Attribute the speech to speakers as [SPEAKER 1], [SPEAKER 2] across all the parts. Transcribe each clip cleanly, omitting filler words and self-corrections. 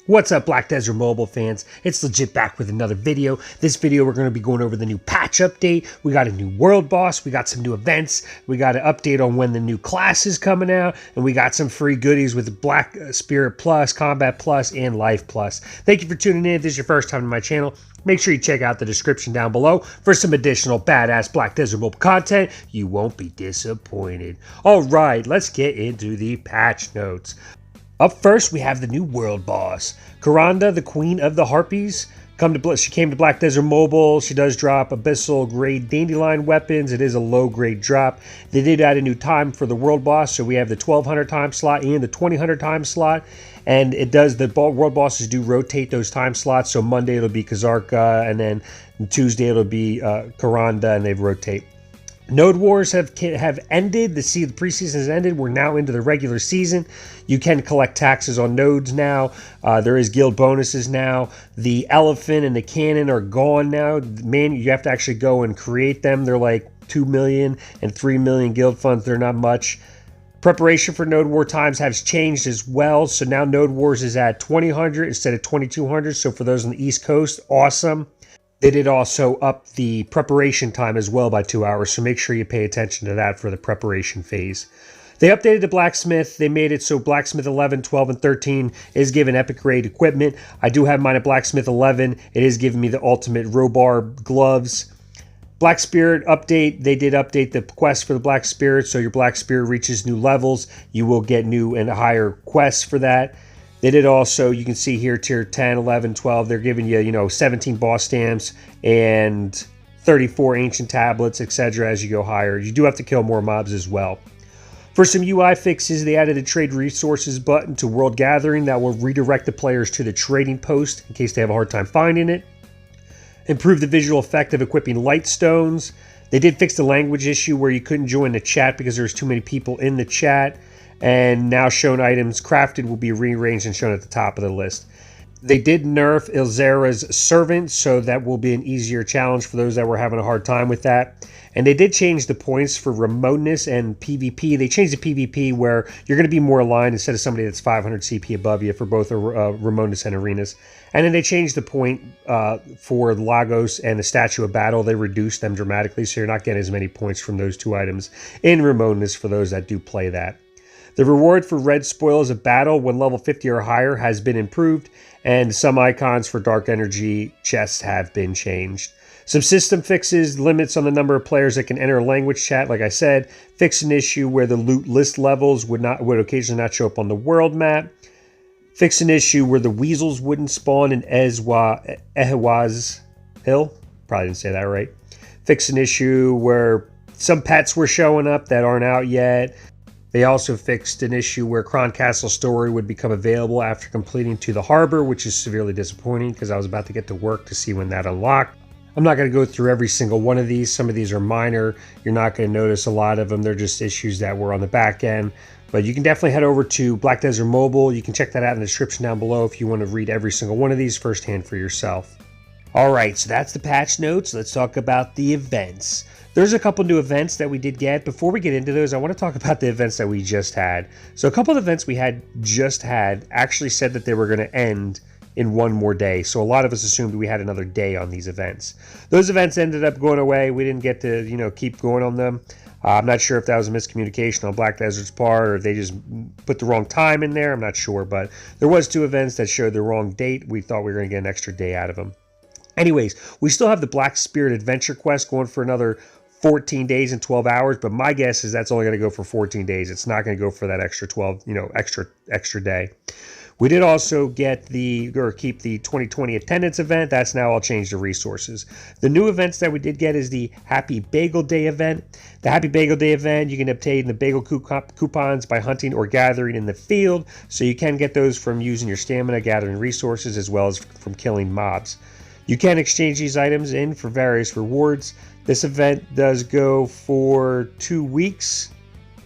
[SPEAKER 1] What's up, Black Desert Mobile fans? It's Legit back with another video. This video we're going to be going over the new patch update. We got a new world boss, we got some new events, we got an update on when the new class is coming out, and we got some free goodies with Black Spirit Plus, Combat Plus, and Life Plus. Thank you for tuning in. If this is your first time to my channel, make sure you check out the description down below for some additional badass Black Desert Mobile content. You won't be disappointed. Alright, let's get into the patch notes. Up first, we have the new world boss, Karanda, the Queen of the Harpies. She came to Black Desert Mobile. She does drop Abyssal grade Dandelion weapons. It is a low grade drop. They did add a new time for the world boss, so we have the 1200 time slot and the 2000 time slot. And it does, the world bosses do rotate those time slots. So Monday it'll be Kazarka, and then Tuesday it'll be Karanda, and they rotate. Node Wars have ended. The preseason has ended. We're now into the regular season. You can collect taxes on nodes now. There is guild bonuses now. The elephant and the cannon are gone now. Man, you have to actually go and create them. They're like 2 million and 3 million guild funds. They're not much. Preparation for Node War times has changed as well. So now Node Wars is at 2000 instead of 2200. So for those on the East Coast, awesome. They did also up the preparation time as well by 2 hours, so make sure you pay attention to that for the preparation phase. They updated the Blacksmith. They made it so Blacksmith 11, 12, and 13 is given epic grade equipment. I do have mine at Blacksmith 11. It is giving me the ultimate Robar gloves. Black Spirit update. They did update the quest for the Black Spirit, so your Black Spirit reaches new levels. You will get new and higher quests for that. They did also, you can see here, tier 10, 11, 12, they're giving you, 17 boss stamps and 34 ancient tablets, etc. as you go higher. You do have to kill more mobs as well. For some UI fixes, they added a trade resources button to World Gathering that will redirect the players to the trading post in case they have a hard time finding it. Improve the visual effect of equipping light stones. They did fix the language issue where you couldn't join the chat because there's too many people in the chat. And now shown items crafted will be rearranged and shown at the top of the list. They did nerf Ilzera's Servant, so that will be an easier challenge for those that were having a hard time with that. And they did change the points for remoteness and PvP. They changed the PvP where you're going to be more aligned instead of somebody that's 500 CP above you for both remoteness and arenas. And then they changed the point for Lagos and the Statue of Battle. They reduced them dramatically, so you're not getting as many points from those two items in remoteness for those that do play that. The reward for red spoils of battle when level 50 or higher has been improved, and some icons for dark energy chests have been changed. Some system fixes, limits on the number of players that can enter a language chat, like I said. Fix an issue where the loot list levels would occasionally not show up on the world map. Fix an issue where the weasels wouldn't spawn in Ehwaz Hill. Probably didn't say that right. Fix an issue where some pets were showing up that aren't out yet. They also fixed an issue where Kron Castle Story would become available after completing To the Harbor, which is severely disappointing because I was about to get to work to see when that unlocked. I'm not going to go through every single one of these. Some of these are minor. You're not going to notice a lot of them. They're just issues that were on the back end. But you can definitely head over to Black Desert Mobile. You can check that out in the description down below if you want to read every single one of these firsthand for yourself. Alright, so that's the patch notes. Let's talk about the events. There's a couple new events that we did get. Before we get into those, I want to talk about the events that we just had. So a couple of events we just had actually said that they were going to end in one more day. So a lot of us assumed we had another day on these events. Those events ended up going away. We didn't get to, keep going on them. I'm not sure if that was a miscommunication on Black Desert's part or if they just put the wrong time in there. I'm not sure, but there was 2 events that showed the wrong date. We thought we were going to get an extra day out of them. Anyways, we still have the Black Spirit Adventure Quest going for another 14 days and 12 hours, but my guess is that's only going to go for 14 days. It's not going to go for that extra 12, extra day. We did also keep the 2020 attendance event. That's now all changed to resources. The new events that we did get is the Happy Bagel Day event. The Happy Bagel Day event, you can obtain the bagel coupons by hunting or gathering in the field. So you can get those from using your stamina, gathering resources, as well as from killing mobs. You can exchange these items in for various rewards. This event does go for 2 weeks.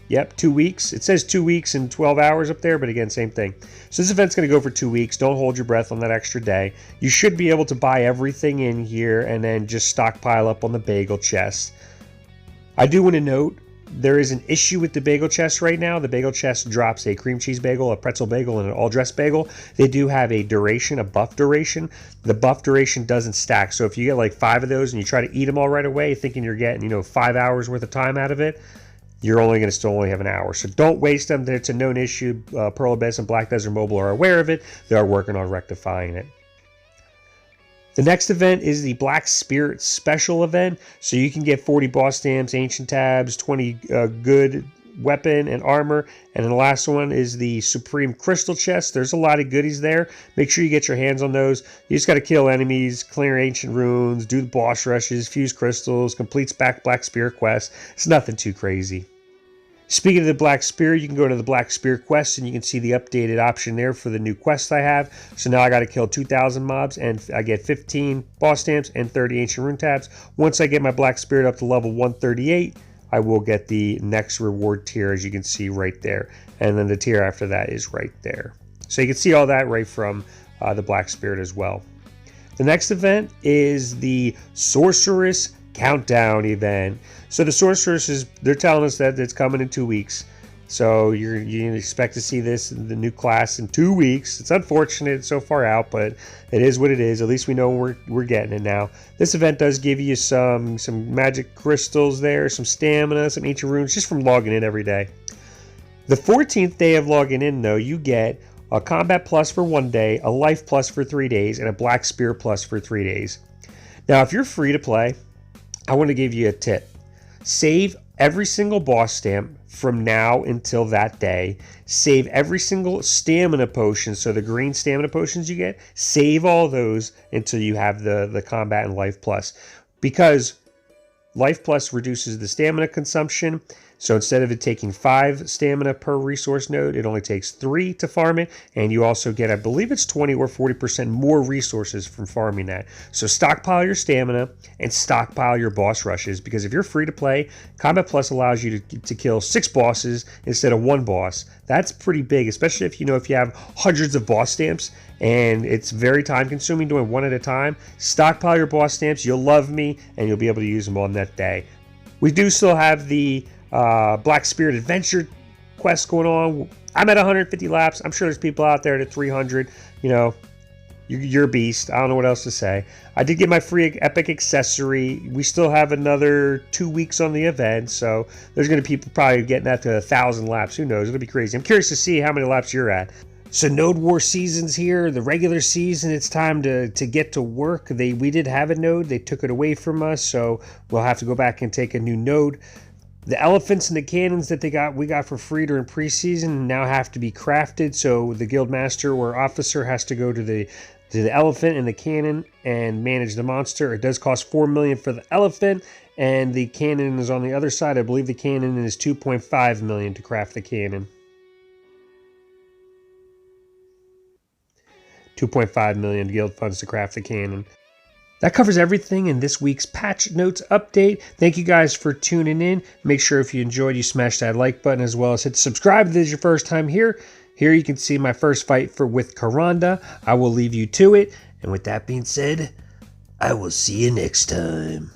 [SPEAKER 1] Yep, 2 weeks. It says 2 weeks and 12 hours up there, but again, same thing. So this event's going to go for 2 weeks. Don't hold your breath on that extra day. You should be able to buy everything in here and then just stockpile up on the bagel chest. I do want to note, there is an issue with the bagel chest right now. The bagel chest drops a cream cheese bagel, a pretzel bagel, and an all-dressed bagel. They do have a duration, a buff duration. The buff duration doesn't stack. So if you get like 5 of those and you try to eat them all right away, thinking you're getting, 5 hours worth of time out of it, you're only going to still only have an hour. So don't waste them. It's a known issue. Pearl Abyss and Black Desert Mobile are aware of it. They are working on rectifying it. The next event is the Black Spirit Special event. So you can get 40 boss stamps, ancient tabs, 20 good weapon and armor. And then the last one is the Supreme Crystal Chest. There's a lot of goodies there. Make sure you get your hands on those. You just got to kill enemies, clear ancient runes, do the boss rushes, fuse crystals, complete Black Spirit quest. It's nothing too crazy. Speaking of the Black Spirit, you can go to the Black Spirit quest and you can see the updated option there for the new quest I have. So now I got to kill 2,000 mobs and I get 15 boss stamps and 30 ancient rune tabs. Once I get my Black Spirit up to level 138, I will get the next reward tier, as you can see right there. And then the tier after that is right there. So you can see all that right from the Black Spirit as well. The next event is the Sorceress Countdown event. So the Sorceress they're telling us that it's coming in 2 weeks. So you can expect to see this in the new class in 2 weeks. It's unfortunate it's so far out, but it is what it is. At least we know we're getting it now. This event does give you some magic crystals there, some stamina, some ancient runes, just from logging in every day. The 14th day of logging in, though, you get a combat plus for 1 day, a life plus for 3 days, and a Black Spear plus for 3 days. Now, if you're free to play, I want to give you a tip. Save every single boss stamp from now until that day. Save every single stamina potion, so the green stamina potions you get, save all those until you have the combat and life plus. Because life plus reduces the stamina consumption. So instead of it taking 5 stamina per resource node, it only takes 3 to farm it. And you also get, I believe it's 20 or 40% more resources from farming that. So stockpile your stamina and stockpile your boss rushes. Because if you're free to play, Combat Plus allows you to kill 6 bosses instead of 1 boss. That's pretty big, especially if you have hundreds of boss stamps. And it's very time consuming doing 1 at a time. Stockpile your boss stamps, you'll love me, and you'll be able to use them on that day. We do still have the Black Spirit Adventure quest going on. I'm at 150 laps. I'm sure there's people out there at 300. You're a beast. I don't know what else to say. I did get my free epic accessory. We still have another 2 weeks on the event, so there's going to be people probably getting that to 1,000 laps. Who knows? It'll be crazy. I'm curious to see how many laps you're at. So Node War season's here, the regular season. It's time to get to work. We did have a node. They took it away from us, so we'll have to go back and take a new node. The elephants and the cannons that we got for free during preseason now have to be crafted. So the guild master or officer has to go to the elephant and the cannon and manage the monster. It does cost 4 million for the elephant, and the cannon is on the other side. I believe the cannon is 2.5 million to craft the cannon. 2.5 million guild funds to craft the cannon. That covers everything in this week's Patch Notes update. Thank you guys for tuning in. Make sure if you enjoyed, you smash that like button, as well as hit subscribe if this is your first time here. Here you can see my first fight with Karanda. I will leave you to it. And with that being said, I will see you next time.